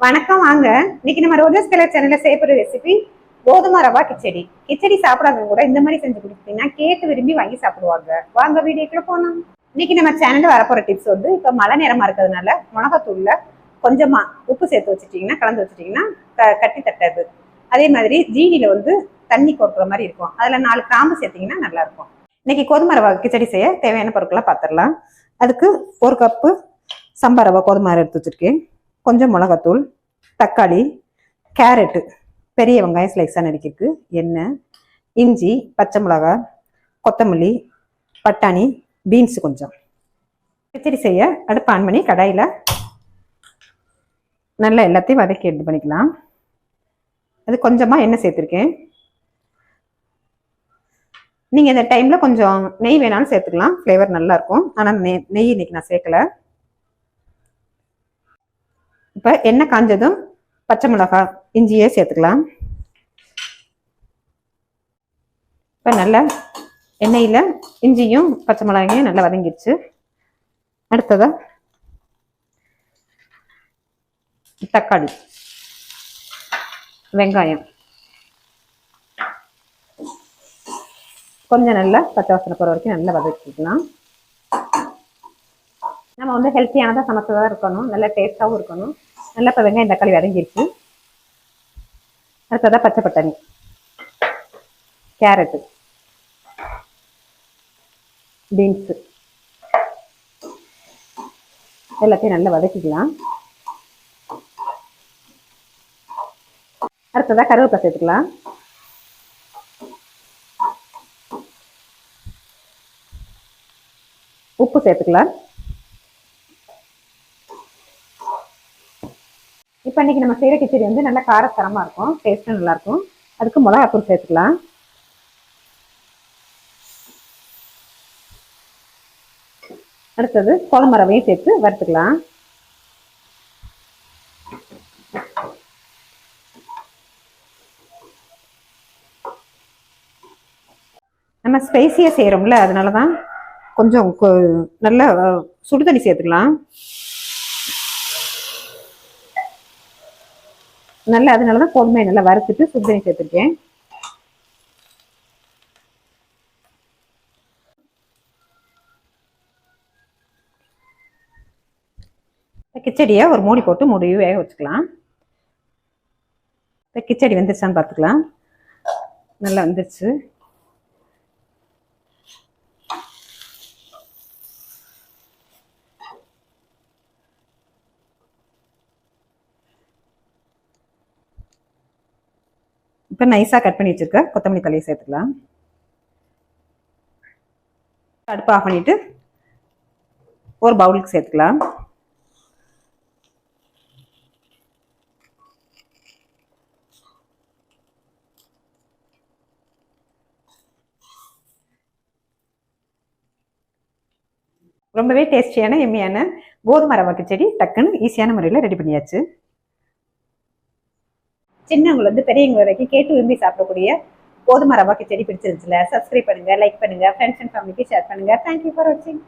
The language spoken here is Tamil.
வணக்கம். வாங்க இன்னைக்கு நம்ம ரோஜஸ் கலர் சேனல்ல செய்யப்படுற ரெசிபி கோதுமை ரவா கிச்சடி. கிச்சடி சாப்பிடாதவங்க கூட இந்த மாதிரி செஞ்சு கொடுத்தீங்கன்னா கேட்டு விரும்பி வாங்கி சாப்பிடுவாங்க. வாங்க வீடியோக்குள்ள போனோம். இன்னைக்கு நம்ம சேனல்ல வரப்போற டிப்ஸ் வந்து இப்ப மழை நேரமா இருக்கிறதுனால மிளகாத்தூள்ல கொஞ்சமா உப்பு சேர்த்து வச்சுட்டீங்கன்னா கலந்து வச்சுட்டீங்கன்னா கட்டி தட்டாது. அதே மாதிரி ஜீனில வந்து தண்ணி கொட்டுற மாதிரி இருக்கும். அதுல 4 கிராம்பு சேர்த்தீங்கன்னா நல்லா இருக்கும். இன்னைக்கு கோதுமை ரவா கிச்சடி செய்ய தேவையான பொருட்களை பார்த்துடலாம். அதுக்கு 1 கப்பு சம்பா ரவா கோதுமை எடுத்து வச்சிருக்கேன். கொஞ்சம் மிளகாத்தூள், தக்காளி, கேரட்டு, பெரிய வெங்காயம் ஸ்லைஸாக நறுக்கிருக்கு, எண்ணெய், இஞ்சி, பச்சை மிளகாய், கொத்தமல்லி, பட்டாணி, பீன்ஸ் கொஞ்சம். கிச்சடி செய்ய அடுப்பு ஆன் பண்ணி கடாயில் நல்லா எல்லாத்தையும் வதக்கி எடுத்து பண்ணிக்கலாம். அது கொஞ்சமாக எண்ணெய் சேர்த்துருக்கேன். நீங்கள் இந்த டைமில் கொஞ்சம் நெய் வேணாலும் சேர்த்துக்கலாம், ஃப்ளேவர் நல்லாயிருக்கும். ஆனால் நெய் இன்னைக்கு நான் சேர்க்கலை. இப்போ எண்ணெய் காஞ்சதும் பச்சை மிளகாய், இஞ்சியே சேர்த்துக்கலாம். இப்போ நல்லா எண்ணெயில் இஞ்சியும் பச்சை மிளகாயும் நல்லா வதங்கிடுச்சு. அடுத்ததா தக்காளி, வெங்காயம் கொஞ்சம் நல்லா பச்சை வாசனை போகிற வரைக்கும் நல்லா வதக்கிக்கலாம். நம்ம வந்து ஹெல்த்தியானதாக சமைச்சதாக இருக்கணும், நல்லா டேஸ்டாகவும் இருக்கணும். நல்லா இப்போ வெங்காயம் தக்காளி வதங்கிடுச்சு. அடுத்ததாக பச்சை பட்டாணி, கேரட்டு, பீன்ஸு எல்லாத்தையும் நல்லா வதக்கிக்கலாம். அடுத்ததாக கருவேப்பிலை சேர்த்துக்கலாம். உப்பு சேர்த்துக்கலாம். இப்போ இன்னைக்கு நம்ம செய்கிற கிச்சடி வந்து நல்லா காரத்தரமாக இருக்கும், டேஸ்ட்டும் நல்லாயிருக்கும். அதுக்கு மிளகாத்தூள் சேர்த்துக்கலாம். அடுத்தது கோதுமை ரவையும் சேர்த்து வறுத்துக்கலாம். நம்ம ஸ்பைசியாக செய்கிறோம்ல, அதனால தான் கொஞ்சம் நல்லா சுடுதண்ணி சேர்த்துக்கலாம். நல்லா அதனாலதான் கோதுமையை நல்லா வறுத்துட்டு சுடுதண்ணி சேர்த்துருக்கேன். கிச்சடியை ஒரு மூடி போட்டு மூடி வேக வச்சுக்கலாம். கிச்சடி வெந்துருச்சான்னு பார்த்துக்கலாம். நல்லா வந்துருச்சு. இப்போ நைஸாக கட் பண்ணி வச்சிருக்க கொத்தமல்லி தழையை சேர்த்துக்கலாம். அடுப்பு ஆஃப் பண்ணிட்டு ஒரு பவுலுக்கு சேர்த்துக்கலாம். ரொம்பவே டேஸ்டியான எம்மியான கோதுமை ரவா கிச்சடி டக்குன்னு ஈஸியான முறையில் ரெடி பண்ணியாச்சு. சின்னவங்களை வந்து பெரியவங்க வரைக்கும் கேட்டு விரும்பி சாப்பிடக்கூடிய கோதுமை ரவா கிச்சடி பிடிச்சிருந்துச்சுல, சப்ஸ்கிரைப் பண்ணுங்க, லைக் பண்ணுங்க, ஃப்ரெண்ட்ஸ் அண்ட் ஃபேமிலிக்கு ஷேர் பண்ணுங்க. தேங்க்யூ ஃபார் வாட்சிங்.